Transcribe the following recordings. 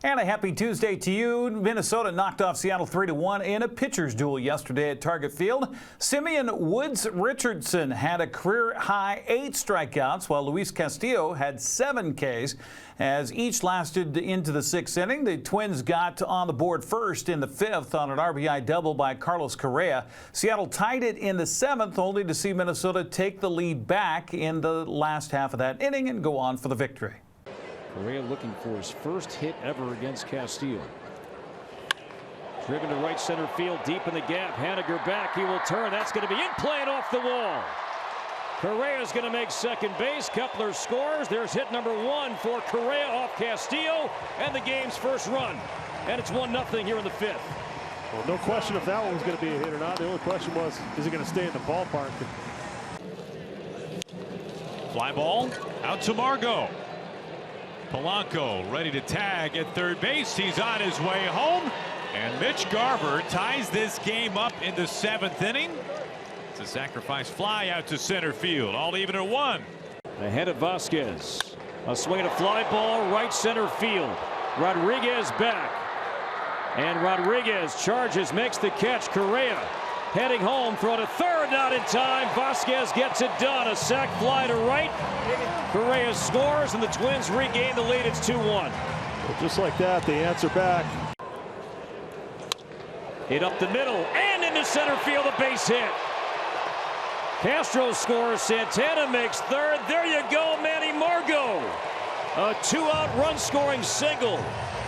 And a happy Tuesday to you. Minnesota knocked off Seattle 3-1 in a pitcher's duel yesterday at Target Field. Simeon Woods Richardson had a career-high 8 strikeouts, while Luis Castillo had 7 Ks. As each lasted into the 6th inning, the Twins got on the board first in the 5th on an RBI double by Carlos Correa. Seattle tied it in the 7th, only to see Minnesota take the lead back in the last half of that inning and go on for the victory. Correa looking for his first hit ever against Castillo. Driven to right center field, deep in the gap. Haniger back. He will turn. That's going to be in play and off the wall. Correa's going to make second base. Kepler scores. There's hit number 1 for Correa off Castillo, and the game's first run. And it's 1-0 here in the 5th. Well, no question if that one was going to be a hit or not. The only question was, is it going to stay in the ballpark? Fly ball out to Margot. Polanco ready to tag at third base. He's on his way home. And Mitch Garver ties this game up in the 7th inning. It's a sacrifice fly out to center field. All even at 1. Ahead of Vasquez. A swing and a fly ball right center field. Rodriguez back. And Rodriguez charges, makes the catch. Correa heading home, throw to third, not in time. Vasquez gets it done. A sac fly to right. Correa scores, and the Twins regain the lead. It's 2-1. Well, just like that, they answer back. Hit up the middle and into center field, a base hit. Castro scores. Santana makes third. There you go, Manny Margot. A 2-out run-scoring single,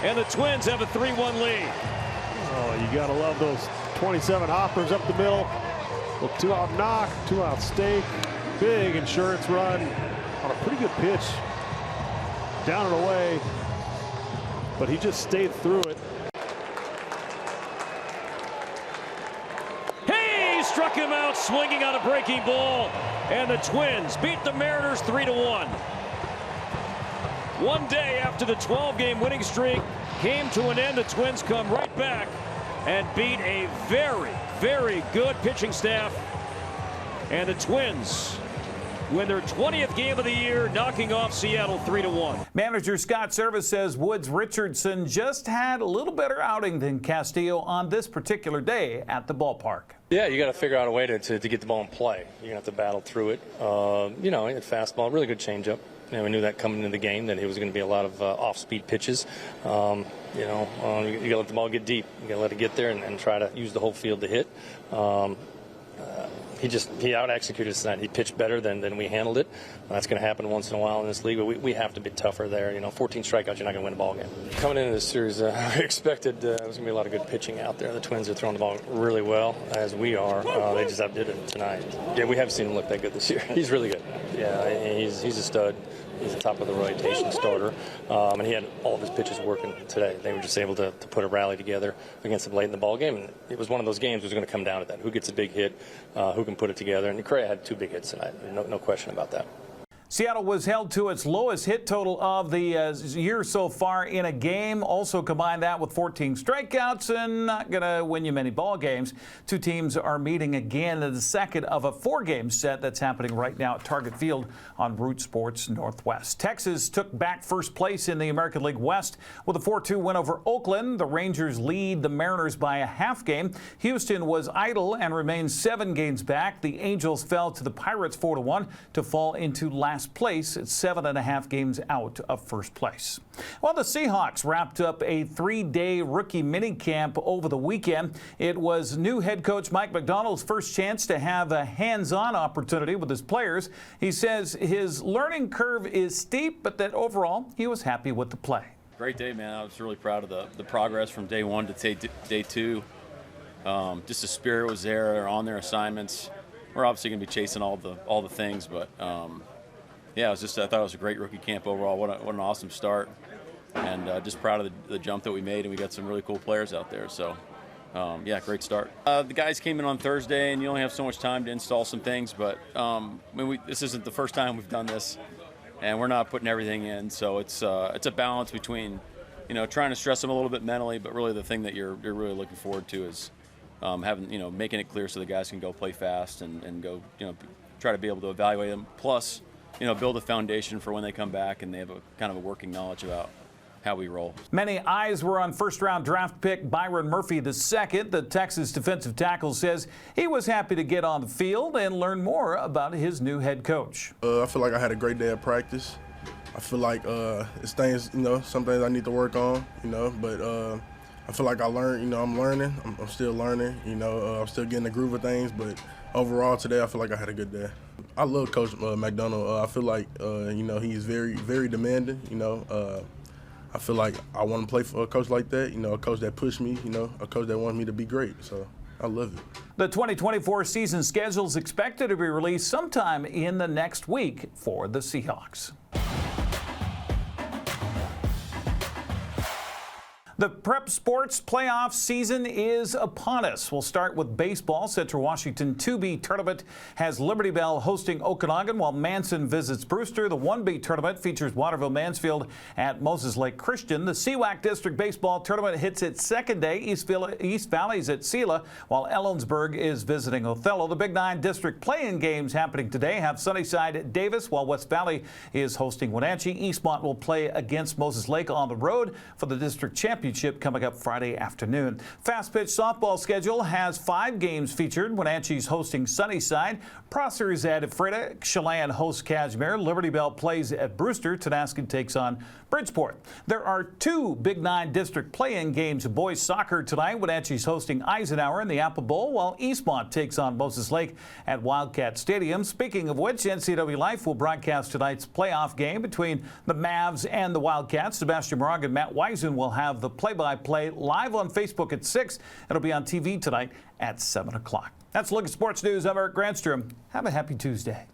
and the Twins have a 3-1 lead. Oh, you gotta love those 27 hoppers up the middle. A 2-out knock, 2-out stake, big insurance run on a pretty good pitch. Down and away, but he just stayed through it. He struck him out swinging on a breaking ball, and the Twins beat the Mariners 3-1. One day after the 12-game winning streak came to an end, the Twins come right back and beat a very, very good pitching staff. And the Twins win their 20th game of the year, knocking off Seattle 3-1. Manager Scott Service says Woods Richardson just had a little better outing than Castillo on this particular day at the ballpark. Yeah, you got to figure out a way to get the ball in play. You're going to have to battle through it. You know, fastball, really good changeup. You know, we knew that coming into the game, that it was going to be a lot of off-speed pitches. You got to let the ball get deep. You got to let it get there and try to use the whole field to hit. He out-executed us tonight. He pitched better than we handled it. That's going to happen once in a while in this league, but we have to be tougher there. You know, 14 strikeouts, you're not going to win a ball game. Coming into this series, we expected there was going to be a lot of good pitching out there. The Twins are throwing the ball really well, as we are. They just outdid it tonight. Yeah, we haven't seen him look that good this year. He's really good. Yeah, he's a stud. He's the top of the rotation starter, and he had all of his pitches working today. They were just able to put a rally together against him late in the ball game, and it was one of those games that was going to come down to that. Who gets a big hit, who can put it together, and Correa had 2 big hits tonight. No question about that. Seattle was held to its lowest hit total of the year so far in a game. Also combine that with 14 strikeouts and not going to win you many ball games. 2 teams are meeting again in the second of a 4-game set that's happening right now at Target Field on Root Sports Northwest. Texas took back first place in the American League West with a 4-2 win over Oakland. The Rangers lead the Mariners by a half game. Houston was idle and remains 7 games back. The Angels fell to the Pirates 4-1 to fall into last place at 7.5 games out of first place. Well, the Seahawks wrapped up a 3-day rookie minicamp over the weekend. It was new head coach Mike Macdonald's first chance to have a hands-on opportunity with his players. He says his learning curve is steep, but that overall he was happy with the play. Great day, man. I was really proud of the progress from day 1 to day 2. Just the spirit was there. They're on their assignments. We're obviously going to be chasing all the things, but yeah, I thought it was a great rookie camp overall. What an awesome start, and just proud of the jump that we made, and we got some really cool players out there. So, yeah, great start. The guys came in on Thursday, and you only have so much time to install some things, but this isn't the first time we've done this, and we're not putting everything in. So it's a balance between, trying to stress them a little bit mentally, but really the thing that you're really looking forward to is making it clear so the guys can go play fast and go, try to be able to evaluate them. Plus, build a foundation for when they come back and they have a kind of a working knowledge about we roll. Many eyes were on first-round draft pick Byron Murphy II. The Texas defensive tackle says he was happy to get on the field and learn more about his new head coach. I feel like I had a great day of practice. I feel like it's things, some things I need to work on, but I feel like I learned, I'm learning. I'm still learning, I'm still getting the groove of things, but overall today I feel like I had a good day. I love Coach Macdonald. I feel like, he's very, very demanding, I feel like I want to play for a coach like that, a coach that pushed me, a coach that wants me to be great. So I love it. The 2024 season schedule is expected to be released sometime in the next week for the Seahawks. The prep sports playoff season is upon us. We'll start with baseball. Central Washington 2B tournament has Liberty Bell hosting Okanagan while Manson visits Brewster. The 1B tournament features Waterville-Mansfield at Moses Lake Christian. The CWAC District Baseball tournament hits its second day. East Valley's at Selah while Ellensburg is visiting Othello. The Big 9 District play-in games happening today have Sunnyside at Davis while West Valley is hosting Wenatchee. Eastmont will play against Moses Lake on the road for the district championship coming up Friday afternoon. Fast pitch softball schedule has 5 games featured. Wenatchee's hosting Sunnyside. Prosser's at Ephrata. Chelan hosts Cashmere. Liberty Bell plays at Brewster. Tenascan takes on Bridgeport. There are 2 Big 9 district play-in games of boys soccer tonight. Wenatchee's hosting Eisenhower in the Apple Bowl while Eastmont takes on Moses Lake at Wildcat Stadium. Speaking of which, NCWLIFE will broadcast tonight's playoff game between the Mavs and the Wildcats. Sebastian Moraga and Matt Wiesen will have the play-by-play live on Facebook at 6. It'll be on TV tonight at 7 o'clock. That's a look at sports news. I'm Eric Granstrom. Have a happy Tuesday.